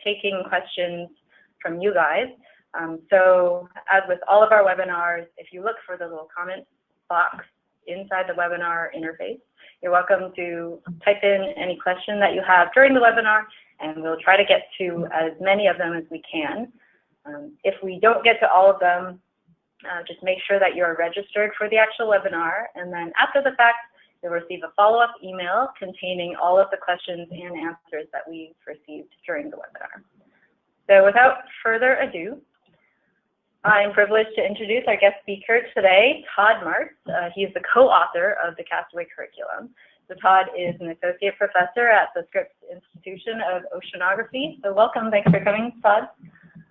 taking questions from you guys. So as with all of our webinars, if you look for the little comment box inside the webinar interface, you're welcome to type in any question that you have during the webinar, and we'll try to get to as many of them as we can. If we don't get to all of them, just make sure that you're registered for the actual webinar, and then after the fact, you'll receive a follow-up email containing all of the questions and answers that we've received during the webinar. So without further ado, I'm privileged to introduce our guest speaker today, Todd Martz. He is the co-author of the CastAway curriculum. So Todd is an associate professor at the Scripps Institution of Oceanography. So welcome, thanks for coming, Todd.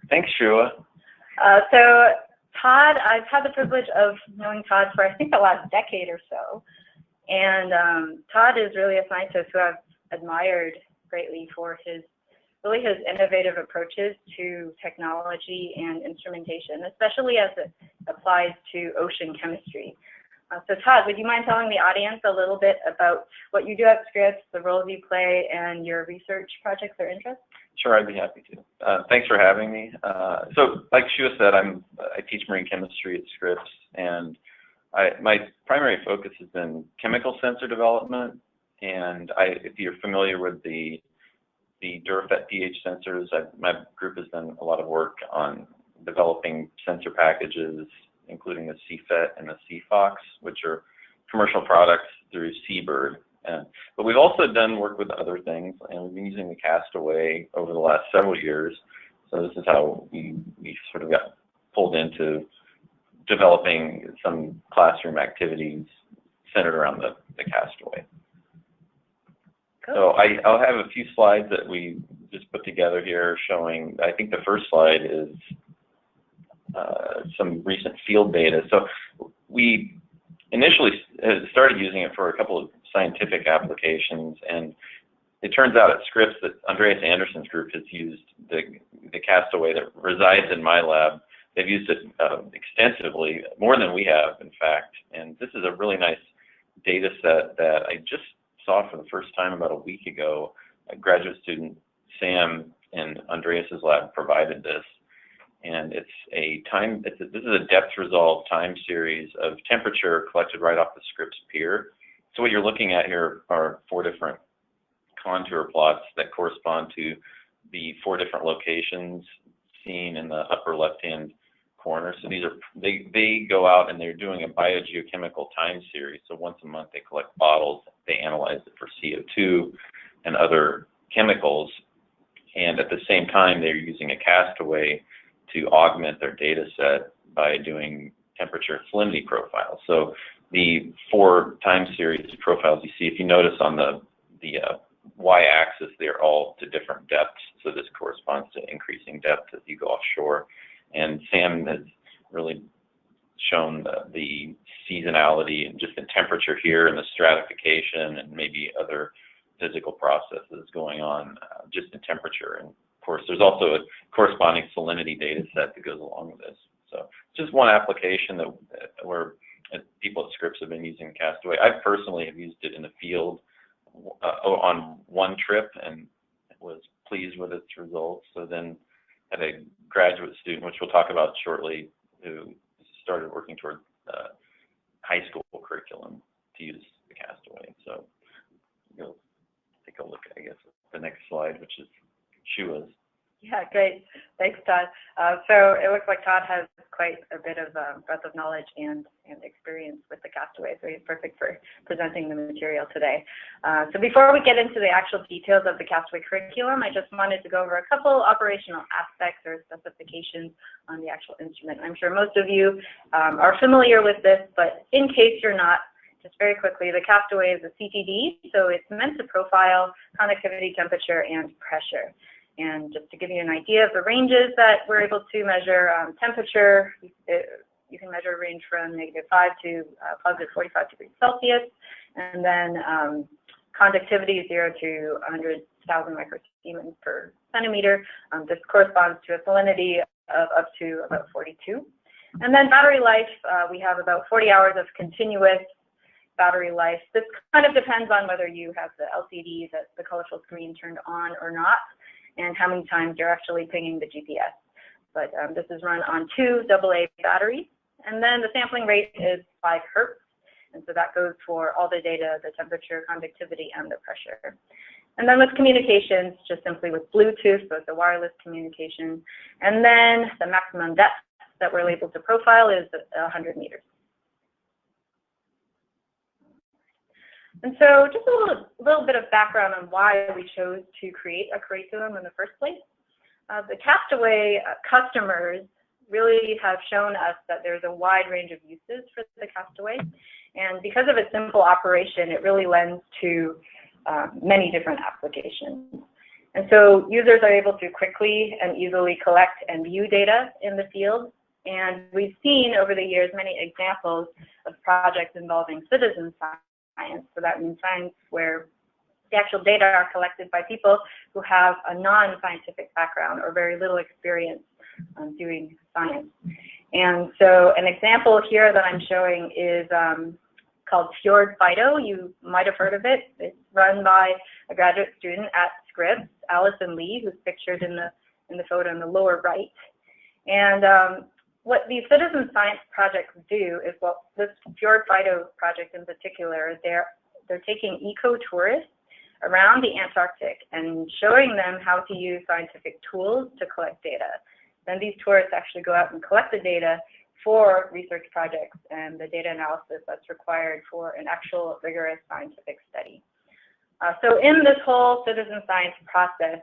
Thanks, Xue. So Todd, I've had the privilege of knowing Todd for I think the last decade or so. And Todd is really a scientist who I've admired greatly for his innovative approaches to technology and instrumentation, especially as it applies to ocean chemistry. So Todd, would you mind telling the audience a little bit about what you do at Scripps, the roles you play, and your research projects or interests? Sure, I'd be happy to. Thanks for having me. So like Xue said, I teach marine chemistry at Scripps, and my primary focus has been chemical sensor development. And if you're familiar with the Durafet pH sensors, my group has done a lot of work on developing sensor packages, including the CFET and the CFOX, which are commercial products through Seabird. But we've also done work with other things, and we've been using the CastAway over the last several years. So this is how we sort of got pulled into developing some classroom activities centered around the CastAway. So I'll have a few slides that we just put together here showing, I think the first slide is some recent field data. So we initially started using it for a couple of scientific applications, and it turns out at Scripps that Andreas Anderson's group has used the CastAway that resides in my lab. They've used it extensively, more than we have, in fact, and this is a really nice data set that I just saw for the first time about a week ago. A graduate student, Sam, in Andreas's lab provided this, and this is a depth resolved time series of temperature collected right off the Scripps pier. So what you're looking at here are 4 different contour plots that correspond to the 4 different locations seen in the upper left-hand corner. So these are they go out and they're doing a biogeochemical time series. So once a month they collect bottles, they analyze it for CO2 and other chemicals, and at the same time they're using a CastAway to augment their data set by doing temperature salinity profiles. So the 4 time series profiles you see, if you notice on the y-axis, they're all to different depths. So this corresponds to increasing depth as you go offshore. And Sam has really shown the seasonality and just the temperature here and the stratification and maybe other physical processes going on just in temperature. And of course, there's also a corresponding salinity data set that goes along with this. So just one application where people at Scripps have been using CastAway. I personally have used it in the field on one trip and was pleased with its results. So then had a graduate student, which we'll talk about shortly, who started working toward high school curriculum to use the CastAway. So you'll take a look, I guess, at the next slide, which is Xue's. Yeah, great. Thanks, Todd. So it looks like Todd has quite a bit of breadth of knowledge and experience with the CastAway, so he's perfect for presenting the material today. So before we get into the actual details of the CastAway curriculum, I just wanted to go over a couple operational aspects or specifications on the actual instrument. I'm sure most of you are familiar with this, but in case you're not, just very quickly, the CastAway is a CTD, so it's meant to profile conductivity, temperature, and pressure. And just to give you an idea of the ranges that we're able to measure, temperature, you can measure a range from -5 to positive 45 degrees Celsius, and then conductivity 0 to 100,000 microsiemens per centimeter. This corresponds to a salinity of up to about 42. And then battery life, we have about 40 hours of continuous battery life. This kind of depends on whether you have the LCD, the colorful screen, turned on or not. and how many times you're actually pinging the GPS. But this is run on 2 AA batteries. And then the sampling rate is 5 hertz. And so that goes for all the data, the temperature, conductivity, and the pressure. And then with communications, just simply with Bluetooth, so it's a wireless communication. And then the maximum depth that we're able to profile is 100 meters. And so just a little bit of background on why we chose to create a curriculum in the first place. The CastAway customers really have shown us that there's a wide range of uses for the CastAway. And because of its simple operation, it really lends to many different applications. And so users are able to quickly and easily collect and view data in the field. And we've seen over the years many examples of projects involving citizen science. So that means science where the actual data are collected by people who have a non-scientific background or very little experience doing science. And so an example here that I'm showing is called Fjord Fido. You might have heard of it. It's run by a graduate student at Scripps, Allison Lee, who's pictured in the photo in the lower right. And what these citizen science projects do is, well, this Fjord Fido project in particular, they're taking eco-tourists around the Antarctic and showing them how to use scientific tools to collect data. Then these tourists actually go out and collect the data for research projects and the data analysis that's required for an actual rigorous scientific study. So in this whole citizen science process,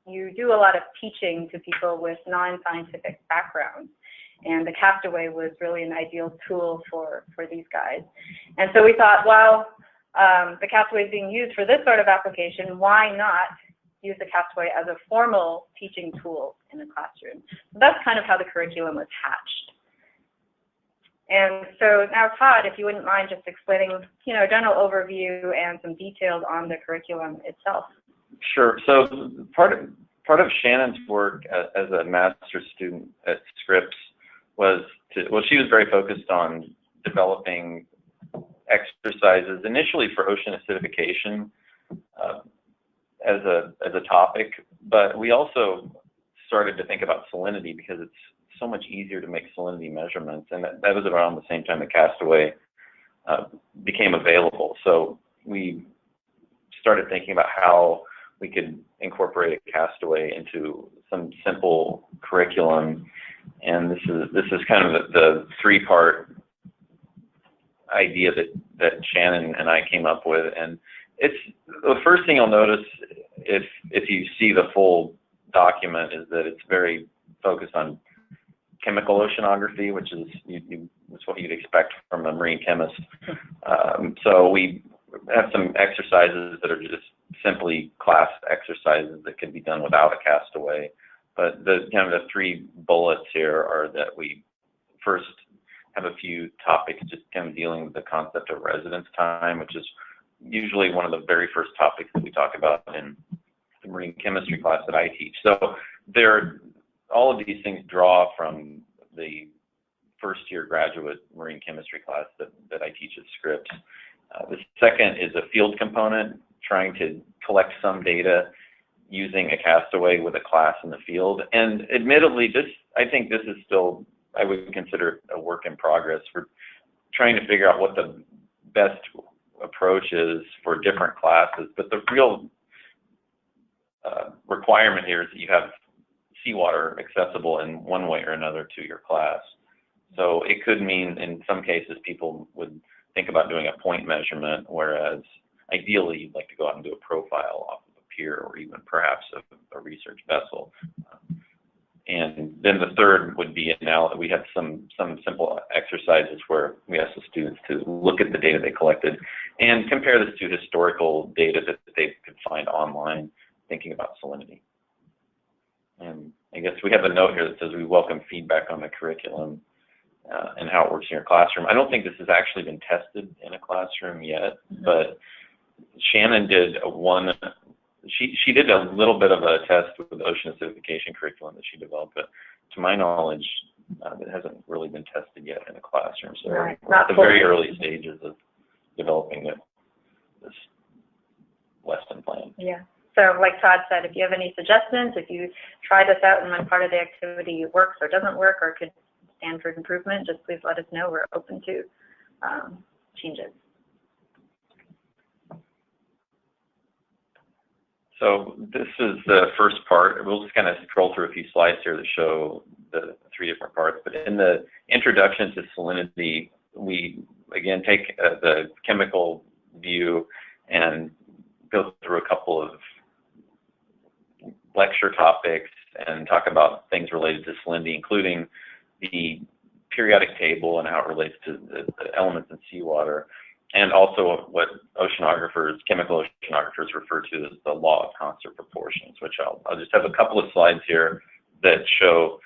you do a lot of teaching to people with non-scientific backgrounds. And the CastAway was really an ideal tool for these guys. And so we thought, well, the CastAway is being used for this sort of application, why not use the CastAway as a formal teaching tool in the classroom? So that's kind of how the curriculum was hatched. And so now, Todd, if you wouldn't mind just explaining, a general overview and some details on the curriculum itself. Sure. So part of Shannon's work as a master's student at Scripps was she was very focused on developing exercises initially for ocean acidification as a topic, but we also started to think about salinity because it's so much easier to make salinity measurements, and that was around the same time the CastAway became available. So we started thinking about how we could incorporate a CastAway into some simple curriculum, and this is kind of the 3-part idea that Shannon and I came up with. And it's the first thing you'll notice if you see the full document is that it's very focused on chemical oceanography, which is that's what you'd expect from a marine chemist. So we have some exercises that are just simply class exercises that can be done without a CastAway. But the 3 bullets here are that we first have a few topics just kind of dealing with the concept of residence time, which is usually one of the very first topics that we talk about in the marine chemistry class that I teach. So all of these things draw from the first-year graduate marine chemistry class that I teach at Scripps. The second is a field component, trying to collect some data using a CastAway with a class in the field. And admittedly, I think this is still, I would consider a work in progress. We're trying to figure out what the best approach is for different classes, but the real requirement here is that you have seawater accessible in one way or another to your class. So it could mean in some cases people would think about doing a point measurement, whereas ideally you'd like to go out and do a profile off of a pier or even perhaps a research vessel. And then the third would be we have some simple exercises where we ask the students to look at the data they collected and compare this to historical data that they could find online, thinking about salinity. And I guess we have a note here that says we welcome feedback on the curriculum and how it works in your classroom. I don't think this has actually been tested in a classroom yet, but Shannon did she did a little bit of a test with the ocean acidification curriculum that she developed, but to my knowledge, it hasn't really been tested yet in a classroom. So we're at the very early stages of developing this lesson plan. Yeah. So like Todd said, if you have any suggestions, if you try this out and one part of the activity works or doesn't work or could stand for improvement, just please let us know. We're open to changes. So this is the first part. We'll just kind of scroll through a few slides here that show the 3 different parts. But in the introduction to salinity, we again take the chemical view and go through a couple of lecture topics and talk about things related to salinity, including the periodic table and how it relates to the elements in seawater, and also what oceanographers, chemical oceanographers refer to as the law of constant proportions, which I'll just have a couple of slides here that show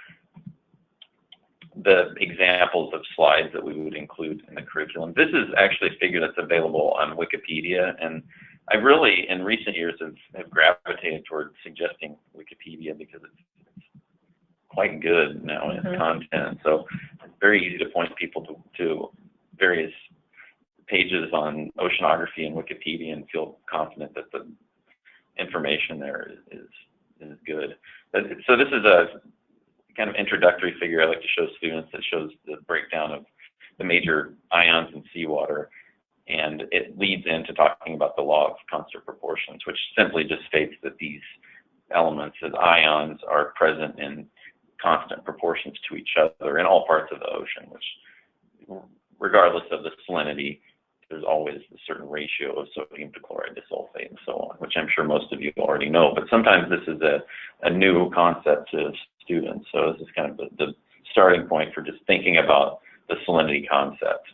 the examples of slides that we would include in the curriculum. This is actually a figure that's available on Wikipedia, and I really, in recent years, have gravitated towards suggesting Wikipedia because it's quite good now in its content. So it's very easy to point people to various pages on oceanography and Wikipedia and feel confident that the information there is good. So this is a kind of introductory figure I like to show students that shows the breakdown of the major ions in seawater. And it leads into talking about the law of constant proportions, which simply just states that these elements as ions are present in constant proportions to each other in all parts of the ocean, which regardless of the salinity, there's always a certain ratio of sodium to chloride to sulfate and so on, which I'm sure most of you already know. But sometimes this is a new concept to students. So this is kind of the starting point for just thinking about the salinity concept.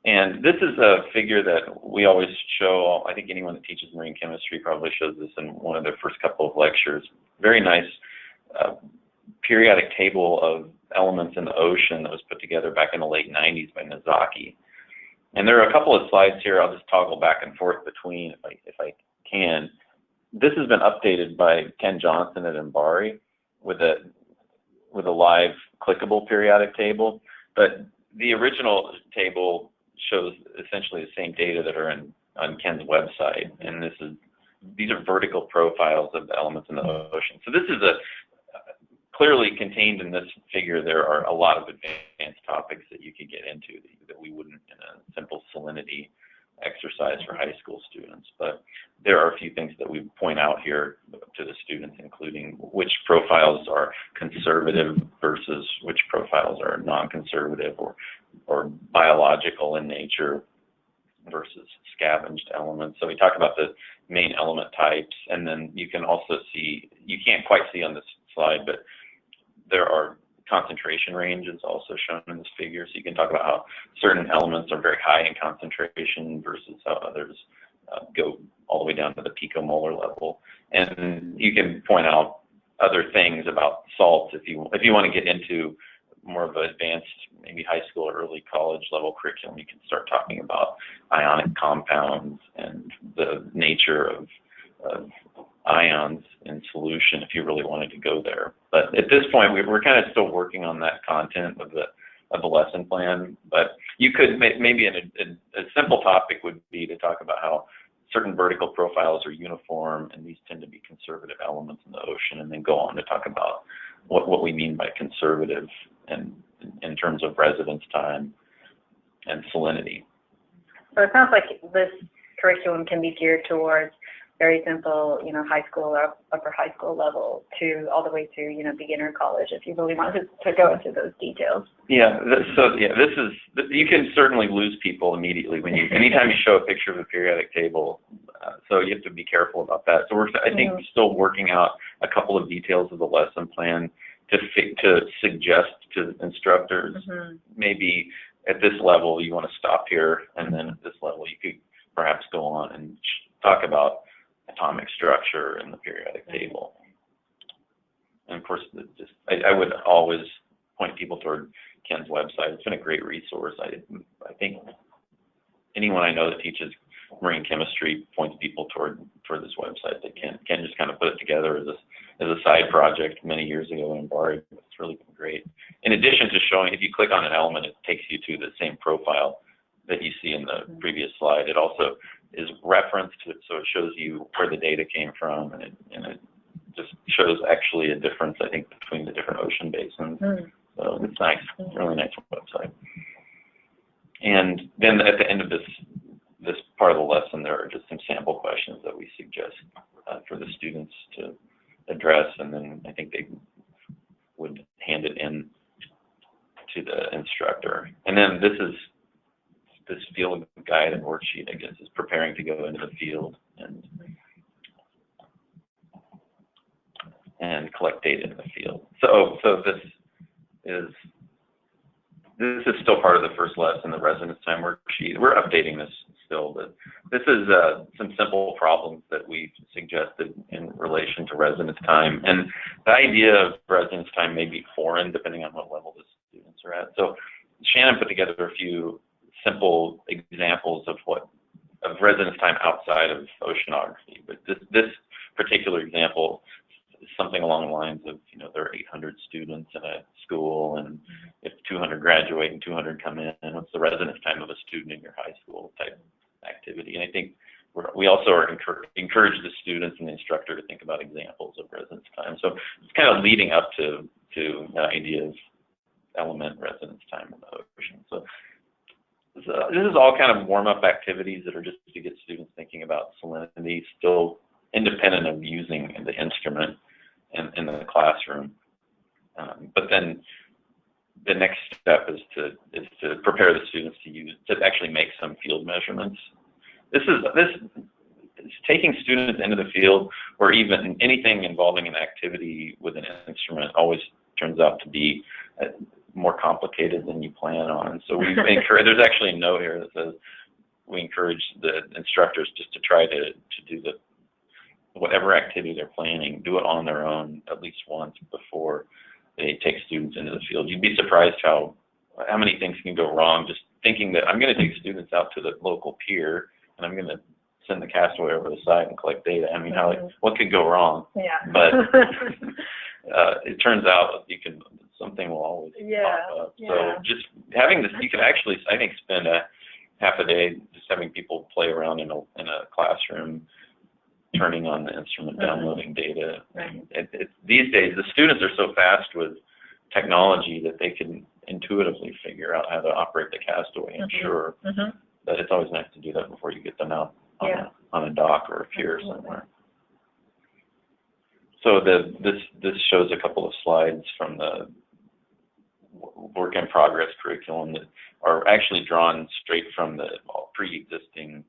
And this is a figure that we always show. I think anyone that teaches marine chemistry probably shows this in one of their first couple of lectures. Very nice periodic table of elements in the ocean that was put together back in the late 90s by Nozaki. And there are a couple of slides here I'll just toggle back and forth between if I can. This has been updated by Ken Johnson at MBARI with a live clickable periodic table, but the original table shows essentially the same data that are on Ken's website, and these are vertical profiles of the elements in the ocean. So this is clearly contained in this figure. There are a lot of advanced topics that you could get into that we wouldn't in a simple salinity exercise for high school students. But there are a few things that we point out here to the students, including which profiles are conservative versus which profiles are non-conservative or biological in nature versus scavenged elements. So we talk about the main element types, and then you can also see, you can't quite see on this slide, but there are concentration ranges also shown in this figure. So you can talk about how certain elements are very high in concentration versus how others go all the way down to the picomolar level. And you can point out other things about salts if you want to get into more of an advanced, maybe high school or early college level curriculum. You can start talking about ionic compounds and the nature of ions in solution if you really wanted to go there. But at this point, we're kind of still working on that content of the lesson plan. But you could maybe a simple topic would be to talk about how certain vertical profiles are uniform, and these tend to be conservative elements in the ocean, and then go on to talk about what we mean by conservative and in terms of residence time and salinity. So it sounds like this curriculum can be geared towards very simple, high school or upper high school level to all the way to, beginner college, if you really wanted to go into those details. Yeah, you can certainly lose people immediately anytime you show a picture of a periodic table. So you have to be careful about that. So I think we're still working out a couple of details of the lesson plan to suggest to instructors, maybe at this level you want to stop here, and then at this level you could perhaps go on and talk about atomic structure and the periodic table. And of course, I would always point people toward Ken's website. It's been a great resource. I think anyone I know that teaches marine chemistry points people toward this website. That Ken just kind of put it together as a side project many years ago in MBARI. It's really been great. In addition to showing, if you click on an element, it takes you to the same profile that you see in the previous slide. It also is referenced, so it shows you where the data came from, and it just shows actually a difference, I think, between the different ocean basins. So it's nice, really nice website. And then at the end of this part of the lesson, there are just some sample questions that we suggest for the students to address, and then I think they would hand it in to the instructor. And then this field guide and worksheet, I guess, is preparing to go into the field and collect data in the field. So this is still part of the first lesson, the residence time worksheet. We're updating this still, but this is some simple problems that we've suggested in relation to residence time. And the idea of residence time may be foreign depending on what level the students are at. So Shannon put together a few simple examples of residence time outside of oceanography. But this particular example is something along the lines of, there are 800 students in a school, and if 200 graduate and 200 come in, what's the residence time of a student in your high school type activity? And I think we also are encourage the students and the instructor to think about examples of residence time. So it's kind of leading up to the idea of element residence time in the ocean. So this is all kind of warm-up activities that are just to get students thinking about salinity, still independent of using the instrument in the classroom. But then the next step is to prepare the students to actually make some field measurements. This is taking students into the field, or even anything involving an activity with an instrument always turns out to be more complicated than you plan on. So we encourage, there's actually a note here that says we encourage the instructors just to try to do whatever activity they're planning, do it on their own at least once before they take students into the field. You'd be surprised how many things can go wrong just thinking that I'm going to take students out to the local pier and I'm going to send the CastAway over the side and collect data. I mean, what could go wrong? Yeah. But it turns out something will always pop up. Yeah. So just having this, you could actually, I think, spend half a day just having people play around in a classroom, turning on the instrument, downloading data. Right. These days, the students are so fast with technology that they can intuitively figure out how to operate the CastAway. I'm sure that it's always nice to do that before you get them out on a dock or a pier somewhere. So this shows a couple of slides from the work in progress curriculum that are actually drawn straight from the pre-existing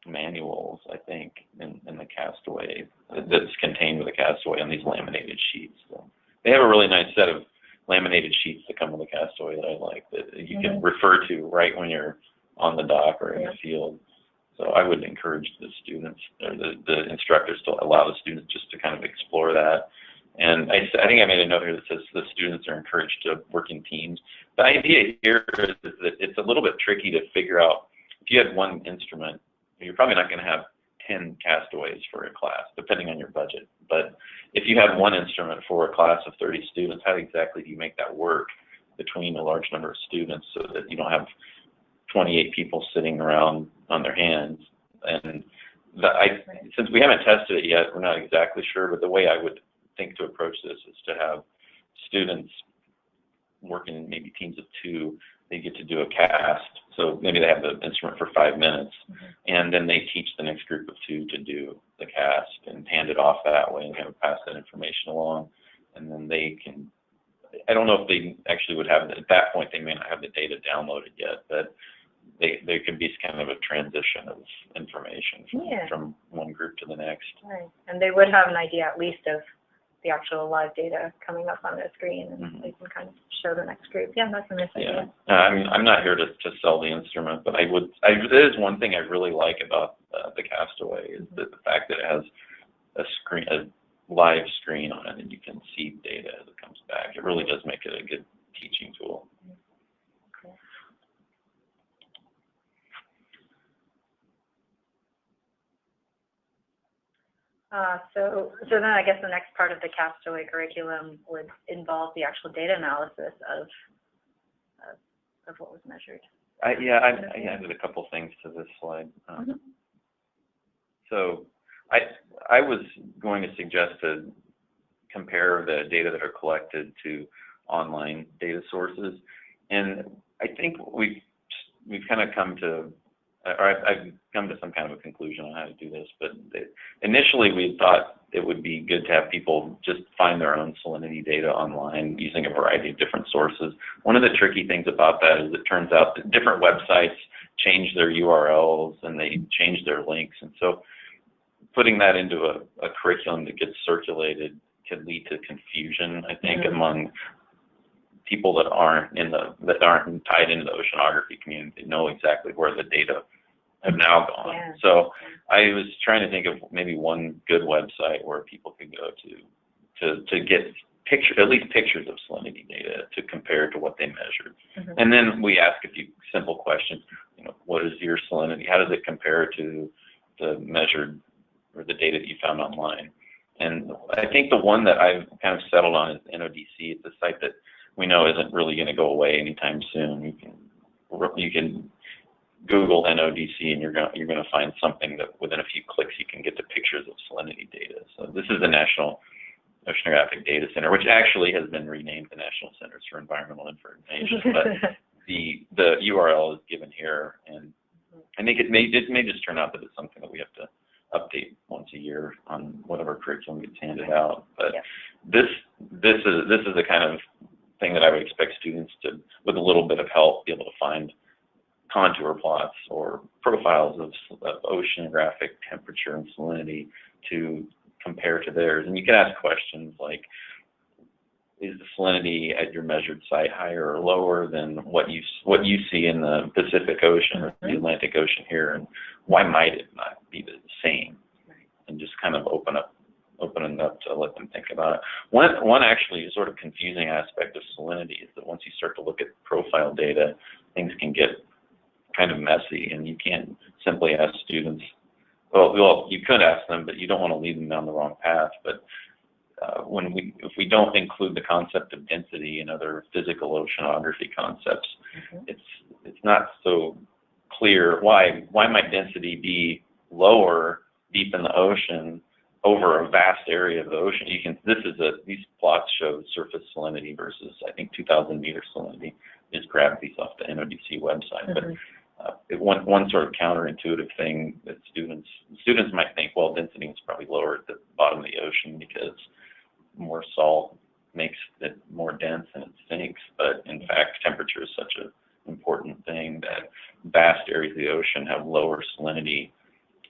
manuals, I think, in the CastAway that's contained with the CastAway on these laminated sheets. So they have a really nice set of laminated sheets that come with the CastAway that I like, that you can refer to right when you're on the dock or in the field. So I would encourage the students, or the instructors, to allow the students just to kind of explore that. And I think I made a note here that says the students are encouraged to work in teams. The idea here is that it's a little bit tricky to figure out. If you had one instrument, you're probably not going to have 10 CastAways for a class, depending on your budget. But if you have one instrument for a class of 30 students, how exactly do you make that work between a large number of students so that you don't have 28 people sitting around on their hands? And since we haven't tested it yet, we're not exactly sure, but the way I would think to approach this is to have students working in maybe teams of 2. They get to do a cast, so maybe they have the instrument for 5 minutes, and then they teach the next group of 2 to do the cast and hand it off that way and kind of pass that information along. And then they can, I don't know if they actually would have, at that point they may not have the data downloaded yet, but there could be kind of a transition of information from one group to the next. Right, and they would have an idea at least of the actual live data coming up on their screen, and they can kind of show the next group. Yeah, that's a nice idea. I'm not here to sell the instrument, but there is one thing I really like about the CastAway is the fact that it has a live screen on it, and you can see data as it comes back. It really does make it a good teaching tool. Okay. So then I guess the next part of the CastAway curriculum would involve the actual data analysis of what was measured. I added a couple things to this slide. So I was going to suggest to compare the data that are collected to online data sources, and I think we've kind of come to, or I've come to some kind of a conclusion on how to do this. But initially, we thought it would be good to have people just find their own salinity data online using a variety of different sources. One of the tricky things about that is it turns out that different websites change their URLs and they change their links, and so putting that into a curriculum that gets circulated could lead to confusion, I think, among people that aren't tied into the oceanography community. They know exactly where the data have now gone. Yeah. So I was trying to think of maybe one good website where people could go to get at least pictures of salinity data to compare to what they measured. And then we ask a few simple questions. You know, what is your salinity? How does it compare to the measured or the data that you found online? And I think the one that I've kind of settled on is NODC. It's a site that we know isn't really going to go away anytime soon. You can Google NODC and you're going to find something that within a few clicks you can get the pictures of salinity data. So this is the National Oceanographic Data Center, which actually has been renamed the National Centers for Environmental Information. But the URL is given here, and I think it may just turn out that it's something that we have to update once a year on whatever curriculum gets handed out. But this is the kind of thing that I would expect students to, with a little bit of help, be able to find contour plots or profiles of oceanographic temperature and salinity to compare to theirs. And you can ask questions like, is the salinity at your measured site higher or lower than what you see in the Pacific Ocean or the Atlantic Ocean here, and why might it not be the same? And just kind of opening up to let them think about it. One actually sort of confusing aspect of salinity is that once you start to look at profile data, things can get kind of messy, and you can't simply ask students. Well, you could ask them, but you don't want to lead them down the wrong path. But if we don't include the concept of density and other physical oceanography concepts, it's not so clear why might density be lower deep in the ocean over a vast area of the ocean. These plots show surface salinity versus, I think, 2,000 meter salinity. Just grabbed these off the NODC website. But one sort of counterintuitive thing that students might think, well, density is probably lower at the bottom of the ocean because more salt makes it more dense and it sinks. But in fact, temperature is such an important thing that vast areas of the ocean have lower salinity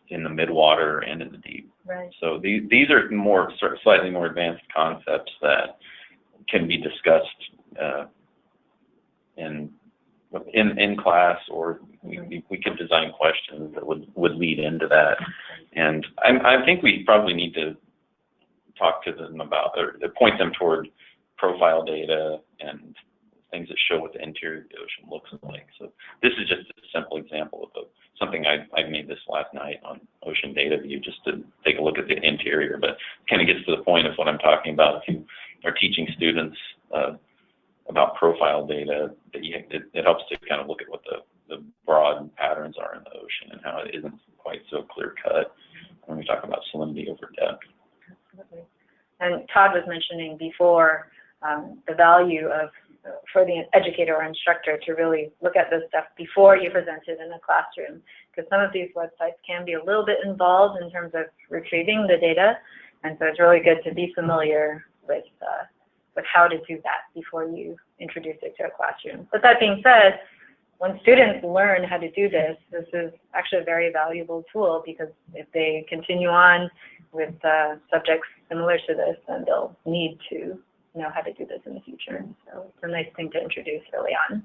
in the midwater and in the deep. Right. So these are more slightly more advanced concepts that can be discussed in class, or we could design questions that would lead into that. And I think we probably need to talk to them about, or point them toward profile data and things that show what the interior of the ocean looks like. So this is just a simple example of something I made this last night on Ocean Data View, just to take a look at the interior, but kind of gets to the point of what I'm talking about. If you are teaching students about profile data, it helps to kind of look at what the broad patterns are in the ocean and how it isn't quite so clear cut when we talk about salinity over depth. Absolutely. And Todd was mentioning before the value for the educator or instructor to really look at this stuff before you present it in a classroom, because some of these websites can be a little bit involved in terms of retrieving the data, and so it's really good to be familiar with how to do that before you introduce it to a classroom. But that being said, when students learn how to do this, this is actually a very valuable tool, because if they continue on with subjects similar to this, then they'll need to know how to do this in the future. So it's a nice thing to introduce early on.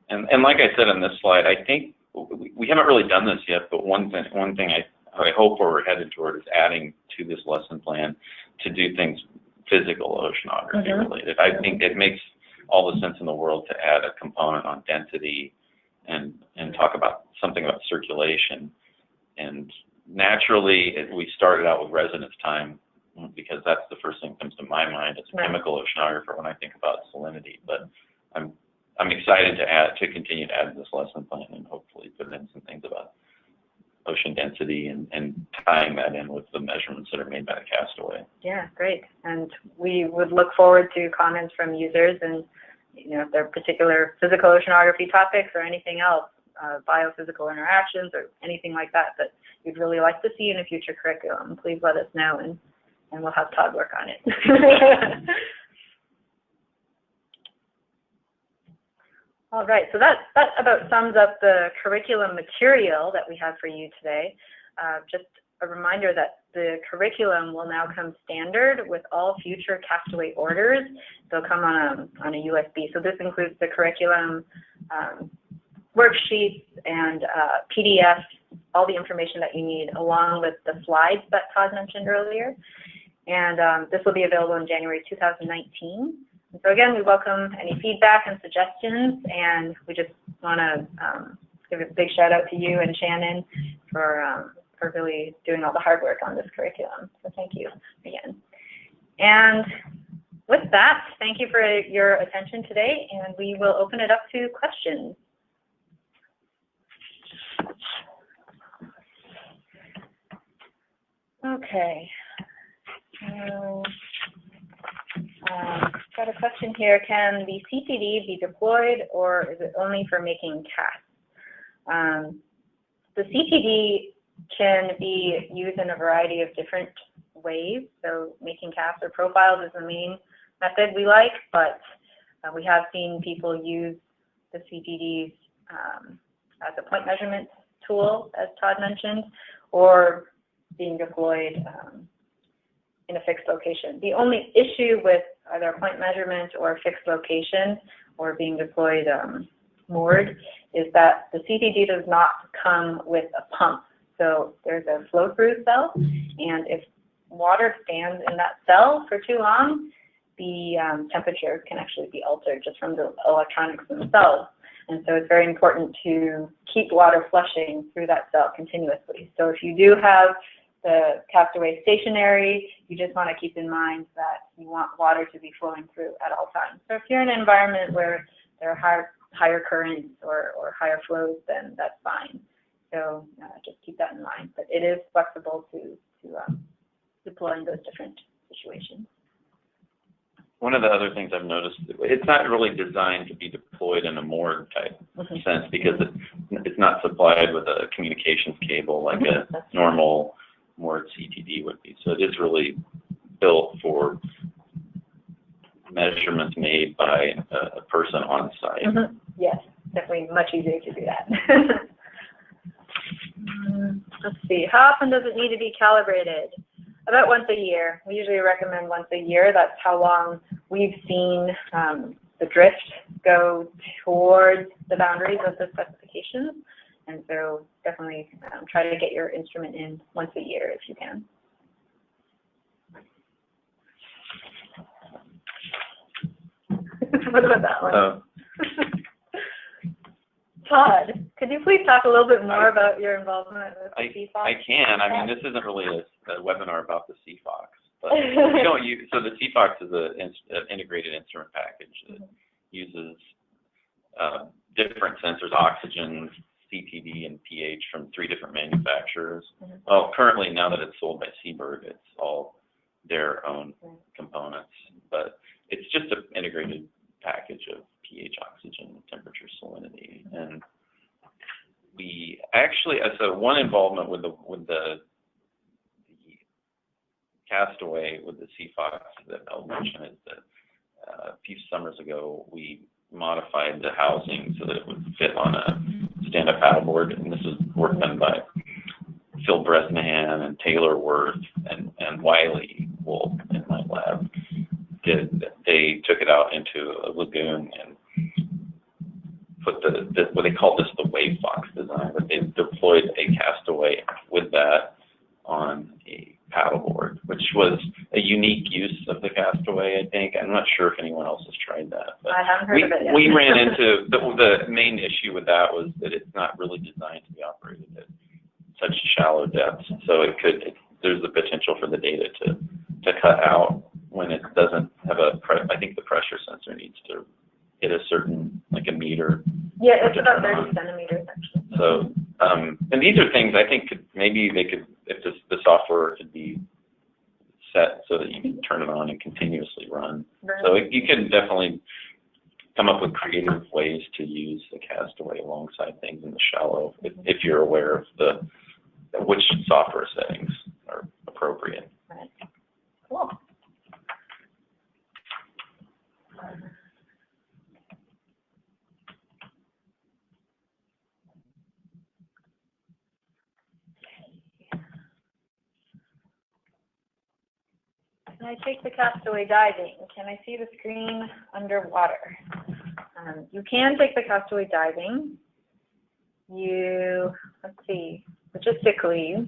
And like I said in this slide, I think we haven't really done this yet, but one thing I hope we're headed toward is adding to this lesson plan to do things physical oceanography related. I think it makes all the sense in the world to add a component on density and talk about something about circulation. And naturally, we started out with residence time, because that's the first thing that comes to my mind as a chemical oceanographer when I think about salinity. But I'm excited to continue to add to this lesson plan and hopefully put in some things about ocean density and tying that in with the measurements that are made by the CastAway. Yeah, great. And we would look forward to comments from users, and if there are particular physical oceanography topics or anything else, biophysical interactions or anything like that you'd really like to see in a future curriculum, please let us know, and we'll have Todd work on it. All right, so that about sums up the curriculum material that we have for you today. Just a reminder that the curriculum will now come standard with all future CastAway orders. They'll come on a USB. So this includes the curriculum, worksheets, and PDFs, all the information that you need, along with the slides that Todd mentioned earlier. And this will be available in January 2019. So again, we welcome any feedback and suggestions, and we just want to give a big shout out to you and Shannon for really doing all the hard work on this curriculum. So thank you again. And with that, thank you for your attention today, and we will open it up to questions. Okay. Got a question here. Can the CTD be deployed, or is it only for making casts? The CTD can be used in a variety of different ways. So making casts or profiles is the main method we like, but we have seen people use the CTDs as a point measurement tool, as Todd mentioned, or being deployed in a fixed location. The only issue with either point measurement or fixed location or being deployed moored is that the CTD does not come with a pump. So there's a flow-through cell, and if water stands in that cell for too long, the temperature can actually be altered just from the electronics themselves. And so it's very important to keep water flushing through that cell continuously. So if you do have the CastAway stationary, you just want to keep in mind that you want water to be flowing through at all times. So if you're in an environment where there are higher currents or higher flows, then that's fine. So just keep that in mind. But it is flexible to deploy in those different situations. One of the other things I've noticed, it's not really designed to be deployed in a moored type sense, because it's not supplied with a communications cable like a normal moored CTD would be. So it is really built for measurements made by a person on site. Yes, definitely much easier to do that. Let's see, how often does it need to be calibrated? About once a year. We usually recommend once a year. That's how long we've seen the drift go towards the boundaries of the specifications. And so definitely try to get your instrument in once a year if you can. What about that one? Todd, could you please talk a little bit more about your involvement with the CFOX? I can. I mean, this isn't really a webinar about the CFOX, but we don't use. So the CFOX is an integrated instrument package that uses different sensors: oxygen, CTD, and pH from 3 different manufacturers. Well, currently, now that it's sold by Seaberg, it's all their own components, but it's just an integrated package of pH, oxygen, temperature, salinity, and we actually, so one involvement with the CastAway with the CFOX that I'll mention is that a few summers ago we modified the housing so that it would fit on a stand-up paddleboard, and this was work done by Phil Bresnahan and Taylor Worth and Wiley Wolf in my lab. They took it out into a lagoon and put what they call this the WaveFox design, but they deployed a CastAway with that on a paddleboard, which was a unique use of the CastAway, I think. I'm not sure if anyone else has tried that. But I haven't heard of it yet. We ran into, the main issue with that was that it's not really designed to be operated at such shallow depths, so there's the potential for the data to cut out when it doesn't have I think the pressure sensor needs to hit a certain, like a meter. Yeah, it's about 30 centimeters actually. So, and And these are things I think maybe they could, if the software could be set so that you can turn it on and continuously run. Right. So you can definitely come up with creative ways to use the CastAway alongside things in the shallow if you're aware of which software settings are appropriate. Right. Cool. Can I take the CastAway diving? Can I see the screen underwater? You can take the CastAway diving. Let's see, logistically,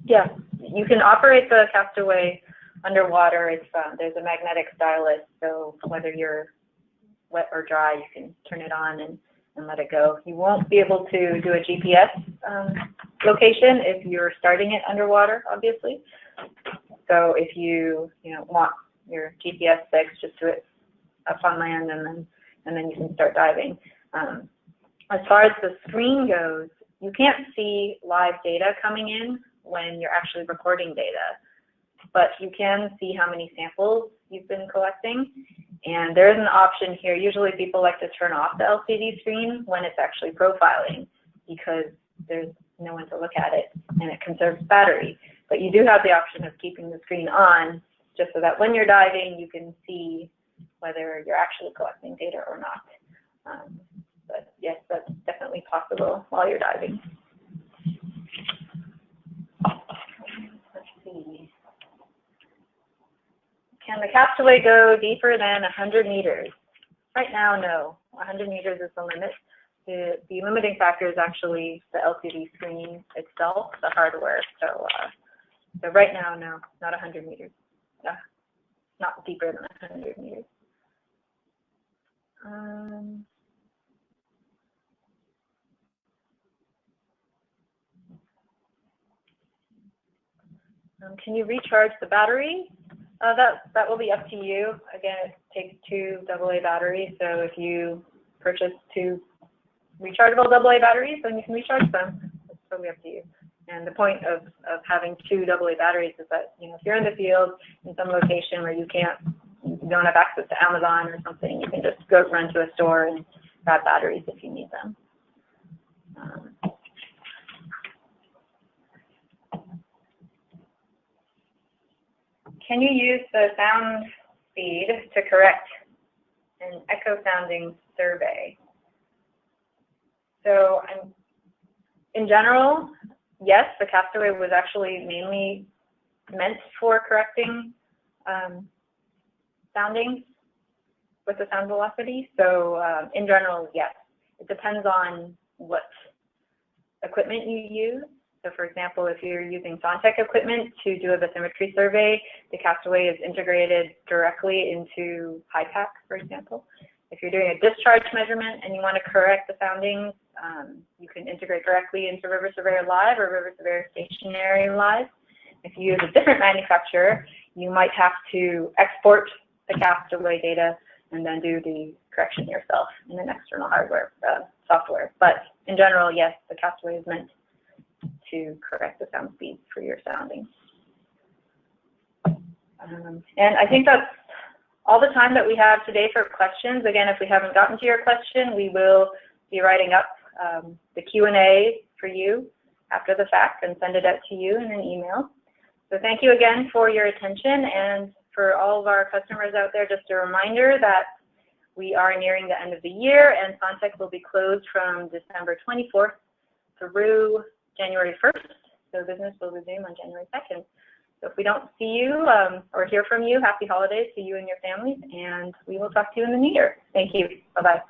yeah, you can operate the CastAway underwater. There's a magnetic stylus, so whether you're wet or dry, you can turn it on and let it go. You won't be able to do a GPS location if you're starting it underwater, obviously. So if you want your GPS fixed, just do it up on land, and then you can start diving. As far as the screen goes, you can't see live data coming in when you're actually recording data, but you can see how many samples you've been collecting. And there is an option here. Usually people like to turn off the LCD screen when it's actually profiling because there's no one to look at it and it conserves battery. But you do have the option of keeping the screen on just so that when you're diving, you can see whether you're actually collecting data or not. But yes, that's definitely possible while you're diving. Let's see. Can the CastAway go deeper than 100 meters? Right now, no. 100 meters is the limit. The limiting factor is actually the LCD screen itself, the hardware. So right now, no, not 100 meters. Not deeper than 100 meters. Can you recharge the battery? That will be up to you. Again, it takes 2 AA batteries. So if you purchase 2 rechargeable AA batteries, then you can recharge them. It's totally up to you. And the point of having 2 AA batteries is that if you're in the field in some location where you don't have access to Amazon or something, you can just go run to a store and grab batteries if you need them. Can you use the sound speed to correct an echo sounding survey? So in general, yes, the CastAway was actually mainly meant for correcting soundings with the sound velocity. So in general, yes. It depends on what equipment you use. So for example, if you're using SonTek equipment to do a bathymetry survey, the CastAway is integrated directly into HiPAC, for example. If you're doing a discharge measurement and you want to correct the soundings, you can integrate directly into River Surveyor Live or River Surveyor Stationary Live. If you use a different manufacturer, you might have to export the CastAway data and then do the correction yourself in an external hardware software. But in general, yes, the CastAway is meant to correct the sound speed for your sounding. And I think that's all the time that we have today for questions. Again, if we haven't gotten to your question, we will be writing up the Q&A for you after the fact and send it out to you in an email. So thank you again for your attention, and for all of our customers out there, just a reminder that we are nearing the end of the year and SonTek will be closed from December 24th through January 1st. So business will resume on January 2nd. So if we don't see you or hear from you, happy holidays to you and your families, and we will talk to you in the new year. Thank you. Bye-bye.